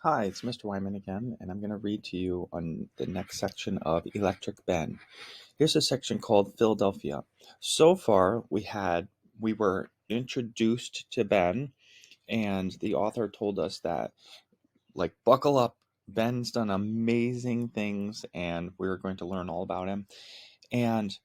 Hi, it's Mr. Wyman again, and I'm going to read to you on the next section of Electric Ben. Here's a section called Philadelphia. So far, we were introduced to Ben, and the author told us that, like, buckle up. Ben's done amazing things, and we're going to learn all about him. And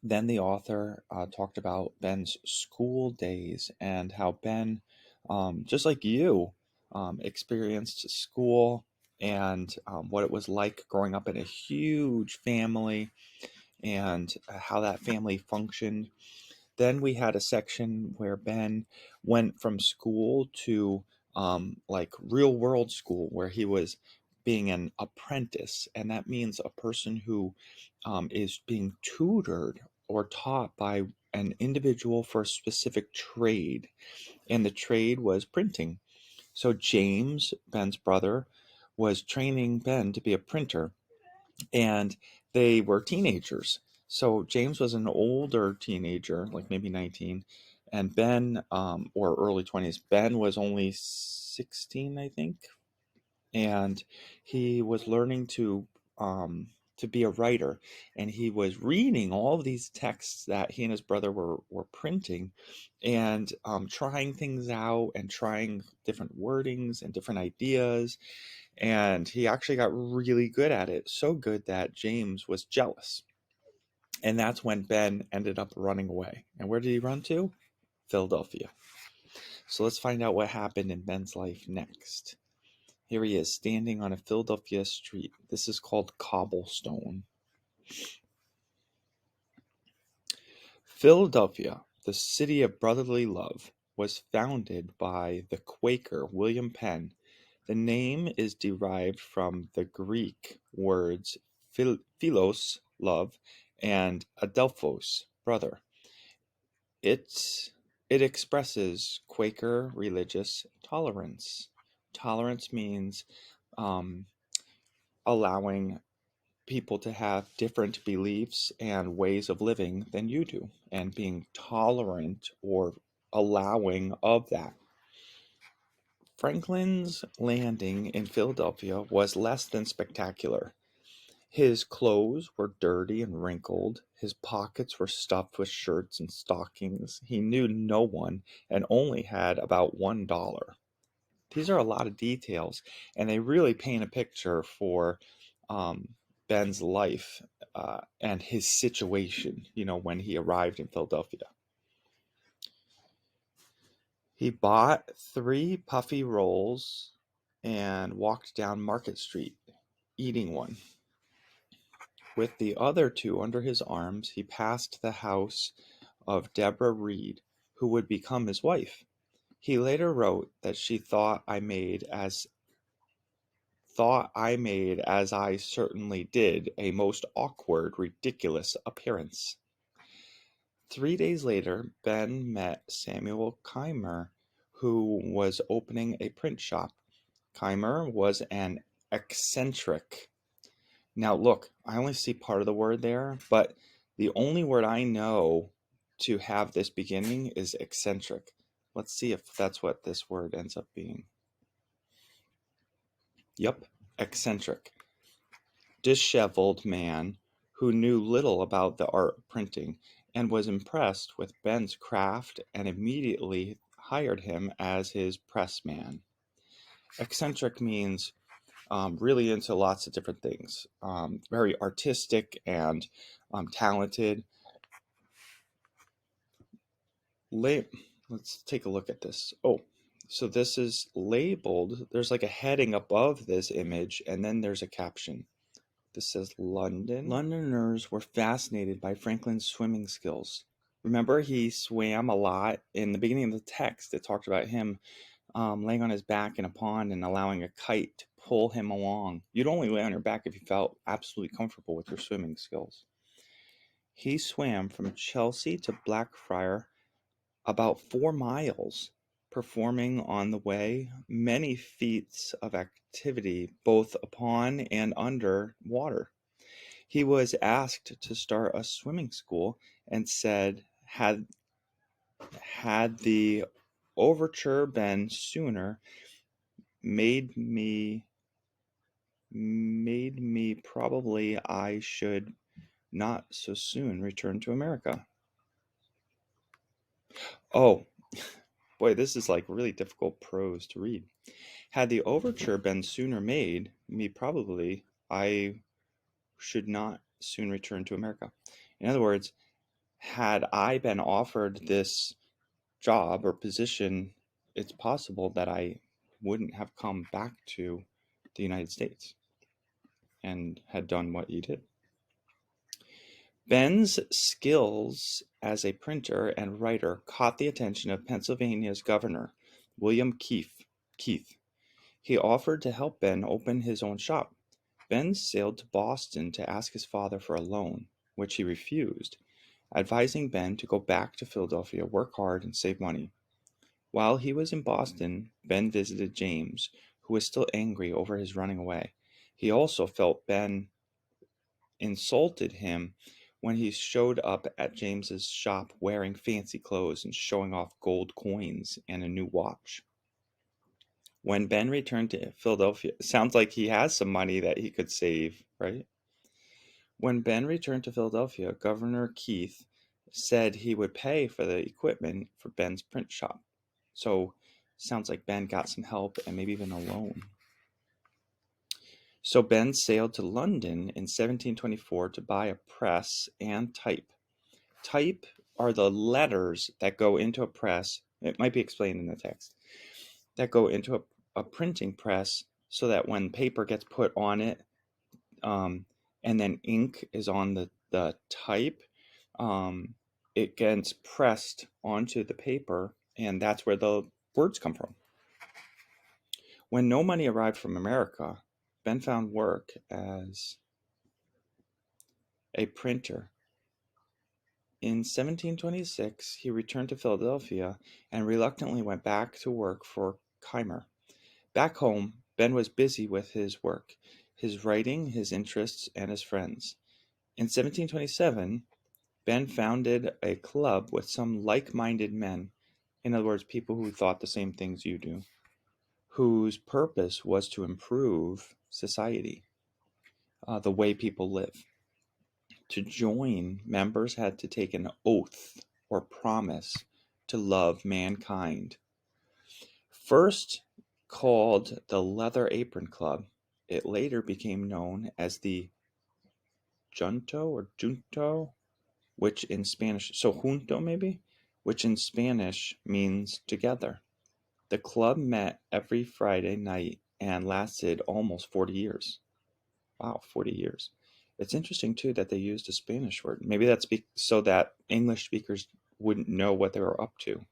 then the author talked about Ben's school days and how Ben, just like you, experienced school and what it was like growing up in a huge family and how that family functioned. Then we had a section where Ben went from school to like real world school, where he was being an apprentice. And that means a person who is being tutored or taught by an individual for a specific trade. And the trade was printing. So James, Ben's brother, was training Ben to be a printer, and they were teenagers. So James was an older teenager, like maybe 19, and Ben, or early 20s, Ben was only 16, I think, and he was learning to be a writer, and he was reading all of these texts that he and his brother were printing, and trying things out and trying different wordings and different ideas, and he actually got really good at it, so good that James was jealous. And that's when Ben ended up running away. And where did he run to? Philadelphia. So let's find out what happened in Ben's life next. Here he is standing on a Philadelphia street. This is called cobblestone. Philadelphia, the city of brotherly love, was founded by the Quaker William Penn. The name is derived from the Greek words philos, love, and adelphos, brother. It, it expresses Quaker religious tolerance. Tolerance means um, allowing people to have different beliefs and ways of living than you do, and being tolerant or allowing of that. Franklin's landing in Philadelphia was less than spectacular. His clothes were dirty and wrinkled. His pockets were stuffed with shirts and stockings. He knew no one and only had about $1. These are a lot of details, and they really paint a picture for um, Ben's life and his situation, when he arrived in Philadelphia. He bought 3 puffy rolls and walked down Market Street, eating one. With the other 2 under his arms, he passed the house of Deborah Reed, who would become his wife. He later wrote that she thought I made, as I certainly did, a most awkward, ridiculous appearance. 3 days later, Ben met Samuel Keimer, who was opening a print shop. Keimer was an eccentric. Now, look, I only see part of the word there, but the only word I know to have this beginning is eccentric. Let's see if that's what this word ends up being. Yep, eccentric. Disheveled man who knew little about the art of printing and was impressed with Ben's craft and immediately hired him as his pressman. Eccentric means really into lots of different things, very artistic and talented. Let's take a look at this. Oh, so this is labeled. There's like a heading above this image, and then there's a caption. This says London. Londoners were fascinated by Franklin's swimming skills. Remember, he swam a lot in the beginning of the text. It talked about him laying on his back in a pond and allowing a kite to pull him along. You'd only lay on your back if you felt absolutely comfortable with your swimming skills. He swam from Chelsea to Blackfriar, about 4 miles, performing on the way many feats of activity both upon and under water. He was asked to start a swimming school and said, had the overture been sooner, made me probably I should not so soon return to America. Oh, boy, this is like really difficult prose to read. Had the overture been sooner made, me probably I should not soon return to America. In other words, had I been offered this job or position, it's possible that I wouldn't have come back to the United States and had done what you did. Ben's skills as a printer and writer caught the attention of Pennsylvania's governor, William Keith. He offered to help Ben open his own shop. Ben sailed to Boston to ask his father for a loan, which he refused, advising Ben to go back to Philadelphia, work hard, and save money. While he was in Boston, Ben visited James, who was still angry over his running away. He also felt Ben insulted him when he showed up at James's shop wearing fancy clothes and showing off gold coins and a new watch. When Ben returned to Philadelphia, it sounds like he has some money that he could save, right? When Ben returned to Philadelphia, Governor Keith said he would pay for the equipment for Ben's print shop. So sounds like Ben got some help and maybe even a loan. So Ben sailed to London in 1724 to buy a press and type. Type are the letters that go into a press. It might be explained in the text. That go into a printing press so that when paper gets put on it, and then ink is on the type, it gets pressed onto the paper, and that's where the words come from. When no money arrived from America, Ben found work as a printer. In 1726, he returned to Philadelphia and reluctantly went back to work for Keimer. Back home, Ben was busy with his work, his writing, his interests, and his friends. In 1727, Ben founded a club with some like-minded men, in other words, people who thought the same things you do, whose purpose was to improve society, the way people live. To join, members had to take an oath or promise to love mankind. First called the Leather Apron Club, it later became known as the Junto, which in Spanish, so junto maybe, which in Spanish means together. The club met every Friday night and lasted almost 40 years. Wow, 40 years. It's interesting too that they used a Spanish word. Maybe that's so that English speakers wouldn't know what they were up to.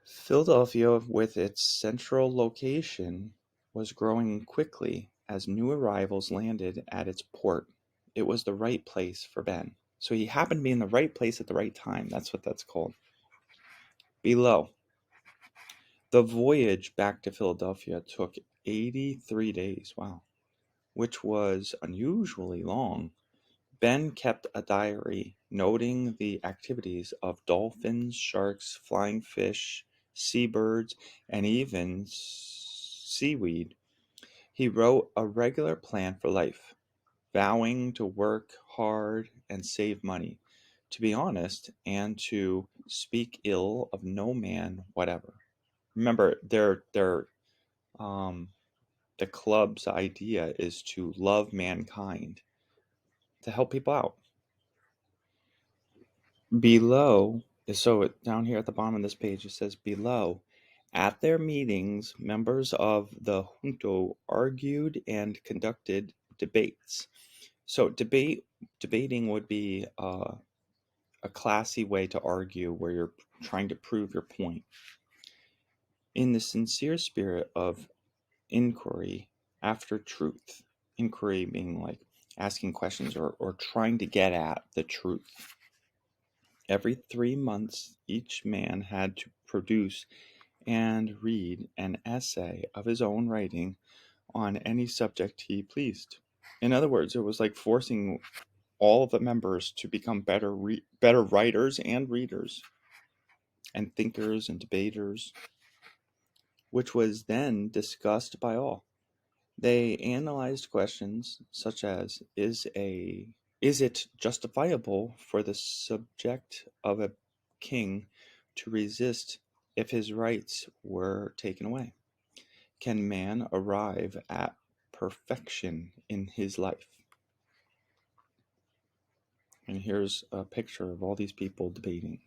Philadelphia, with its central location, was growing quickly as new arrivals landed at its port. It was the right place for Ben. So he happened to be in the right place at the right time. That's what that's called. Below. The voyage back to Philadelphia took 83 days. Wow. Which was unusually long. Ben kept a diary noting the activities of dolphins, sharks, flying fish, seabirds, and even seaweed. He wrote a regular plan for life, vowing to work hard and save money, to be honest, and to speak ill of no man whatever. Remember, the club's idea is to love mankind, to help people out. Below, so down here at the bottom of this page, it says below, at their meetings, members of the junto argued and conducted debates. So debating would be a classy way to argue where you're trying to prove your point. In the sincere spirit of inquiry after truth. Inquiry being like asking questions or trying to get at the truth. Every 3 months, each man had to produce and read an essay of his own writing on any subject he pleased. In other words, it was like forcing all of the members to become better writers and readers and thinkers and debaters. which was then discussed by all. They analyzed questions such as is it justifiable for the subject of a king to resist if his rights were taken away? Can man arrive at perfection in his life? And here's a picture of all these people debating.